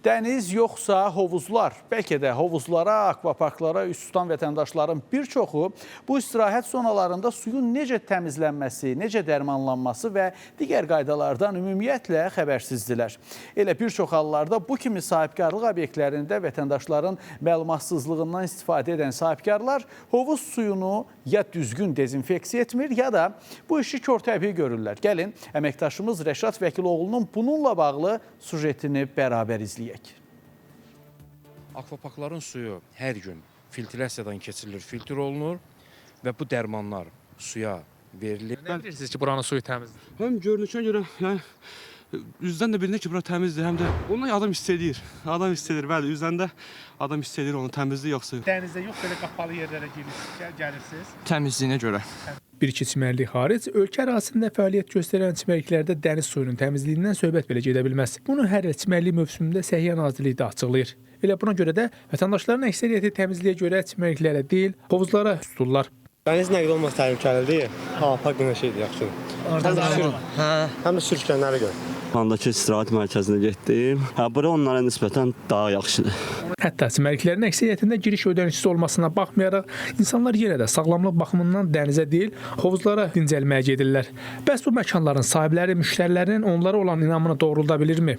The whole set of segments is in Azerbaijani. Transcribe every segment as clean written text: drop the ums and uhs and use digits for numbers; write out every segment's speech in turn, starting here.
Dəniz yoxsa hovuzlar? Bəlkə də hovuzlara, akvaparklara üst tutan vətəndaşların bir çoxu bu istirahət zonalarında suyun necə təmizlənməsi, necə dərmanlanması və digər qaydalardan ümumiyyətlə xəbərsizdilər. Elə bir çox hallarda bu kimi sahibkarlıq obyektlərində vətəndaşların məlumatsızlığından istifadə edən sahibkarlar hovuz suyunu ya düzgün dezinfeksiya etmir, ya da bu işi körtəbii görürlər. Gəlin, əməkdaşımız Rəşad Vəkiloğlu'nun bununla bağlı sujetini bərabər izləyək. Akvaparkların suyu hər gün filtrasiyadan keçirilir, filtr olunur və bu dərmanlar suya verilir. Nə bilirsiniz ki, buranın suyu təmizdir? Həm görünüşünə görə, yəni üzdən də bilinir ki, bura təmizdir, həm də ondan adam hiss edir. Adam hiss edir, bəli, üzdən də adam hiss edir onun təmizliyi yoxsa. Dənizdə yox, belə qapalı yerlərə gəlirsiniz. Təmizliyinə görə. Bir iki çimərlik xaric, ölkə ərazisində fəaliyyət göstərən çimərliklərdə dəniz suyunun təmizliyindən söhbət belə gedə bilməz. Bunu hər il çimərlik mövsümündə Səhiyyə Nazirliyi də açıqlayır. Elə buna görə də vətəndaşların əksəriyyəti təmizliyə görə çimərliklərə deyil, hovuzlara tuturlar. Dəniz nə qədər olmaz təhlükəlidir. Park günəşidir, yaxşıdır. Həm də sürüşkənlərə görə. Vandakı istirahət mərkəzinə getdim. Bura onlara nisbətən daha yaxşıdır. Hətta çimərliklərin əksəriyyətində giriş ödənişsiz olmasına baxmayaraq, insanlar yenə də sağlamlıq baxımından dənizə deyil, hovuzlara dincəlməyə gedirlər. Bəs bu məkanların sahibləri, müştərilərinin onlara olan inamını doğrulda bilirmi?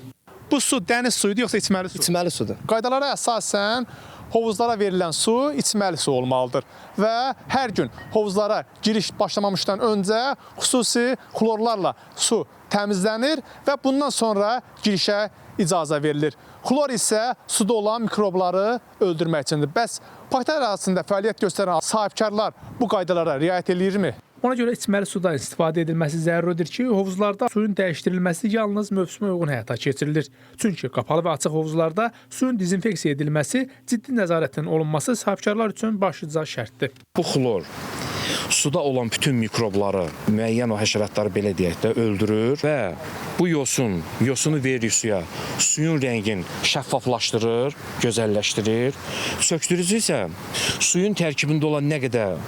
Bu su dəniz suyudur, yoxsa içməli su? İçməli sudur. Qaydalara əsasən hovuzlara verilən su içməli su olmalıdır və hər gün hovuzlara giriş başlamamışdan öncə xüsusi xlorlarla su təmizlənir və bundan sonra girişə icazə verilir. Xlor isə suda olan mikrobları öldürmək üçündür. Bəs parklar ərazisində fəaliyyət göstərən sahibkarlar bu qaydalara riayət edirmi? Ona görə içməli sudan istifadə edilməsi zəruridir ki, hovuzlarda suyun dəyişdirilməsi yalnız mövsümə uyğun həyata keçirilir. Çünki qapalı və açıq hovuzlarda suyun dezinfeksiya edilməsi, ciddi nəzarətin olunması sahibkarlar üçün başlıca şərtdir. Bu xlor suda olan bütün mikrobları, müəyyən o həşəratları belə deyək də öldürür və bu yosunu verir suya. Suyun rəngini şəffaflaşdırır, gözəlləşdirir. Çökdürücü isə suyun tərkibində olan nə qədər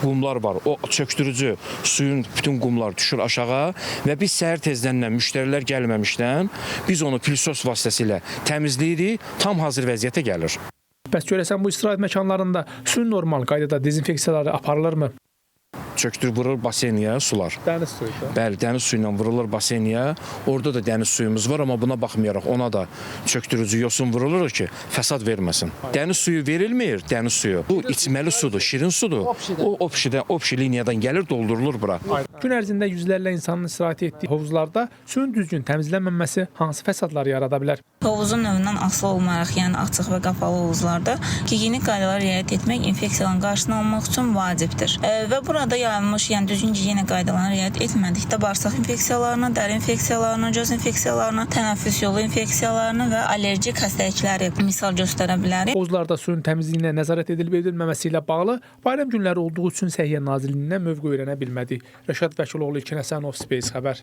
qumlar var, o çökdürücü suyun bütün qumlar düşür aşağı və biz səhər tezdən müştərilər gəlməmişdən biz onu pilisos vasitəsilə təmizləyirik, tam hazır vəziyyətə gəlir. Bəs görəsən bu istirahət məkanlarında suyun normal qaydada dezinfeksiyaları aparılırmı? Vurur baseynə sular. Dəniz suyu. Bəli, dəniz suyu ilə vurulur baseynə. Orada da dəniz suyumuz var, amma buna baxmayaraq ona da çökdürücü yosun vurulur ki, fəsad verməsin. Dəniz suyu verilmir, dəniz suyu. Bu içməli sudur, şirin sudur. O opşi liniyadan gəlir, doldurulur bura. Gün ərzində yüzlərlə insanın istirahət etdiyi hovuzlarda suyun düzgün təmizlənməməsi hansı fəsadları yarada bilər? Hovuzun növündən asılı olmayaraq, yəni açıq və qapalı hovuzlarda gigiyenik qaydalara riayət etmək infeksiyaların qarşısını almaq üçün vacibdir. Və burada yayılmış, yəni düzgün gigiyena qaydalarına riayət etmədikdə bağırsaq infeksiyalarına, dəri infeksiyalarına, göz infeksiyalarına, tənəffüs yolu infeksiyalarına və allergik xəstəlikləri misal göstərə bilər. Hovuzlarda suyun təmizliyinə nəzarət edilib edilməməsi ilə bağlı bayram günləri olduğu üçün Səhiyyə Nazirliyindən mövqe öyrənə bilmədik. Rəşad Vəkiloğlu, İlkin Həsənov, Space xəbər.